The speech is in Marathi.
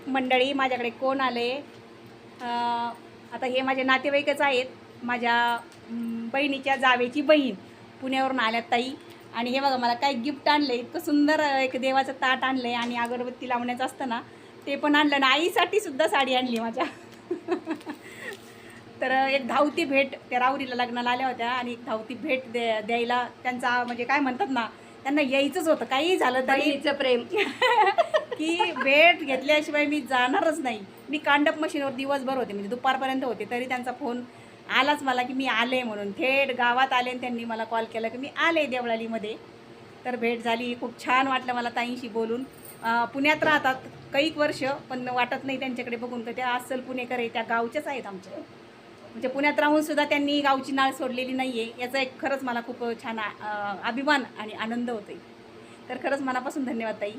मंडळी, माझ्याकडे कोण आले? आता हे माझे नातेवाईकच आहेत. माझ्या बहिणीच्या जावेची बहीण पुण्यावरून आल्यात ताई. आणि हे बघा मला काय गिफ्ट आणलं, इतकं सुंदर एक देवाचं ताट आणलं आहे आणि अगरबत्ती लावण्याचं असतं ना ते पण आणलं ना. आईसाठी सुद्धा साडी आणली माझ्या. तर एक धावती भेट, त्या राहुरीला लग्नाला आल्या होत्या आणि एक धावती भेट द्यायला त्यांचा म्हणजे काय म्हणतात ना, त्यांना यायचंच होतं काही झालं तरी प्रेम. की भेट घेतल्याशिवाय मी जाणारच नाही. मी कांडप मशीनवर दिवसभर होते, म्हणजे दुपारपर्यंत होते, तरी त्यांचा फोन आलाच मला की मी आले म्हणून. थेट गावात आले आणि त्यांनी मला कॉल केला की मी आले देवळालीमध्ये. तर भेट झाली, खूप छान वाटलं मला ताईंशी बोलून. पुण्यात राहतात कैक वर्ष, पण वाटत नाही त्यांच्याकडे बघून का त्या अस्सल पुणेकर आहे, त्या गावच्याच आहेत आमच्या. म्हणजे पुण्यात राहूनसुद्धा त्यांनी गावची नाळ सोडलेली नाही आहे, याचा एक खरंच मला खूप छान अभिमान आणि आनंद होतो. तर खरंच मनापासून धन्यवाद ताई.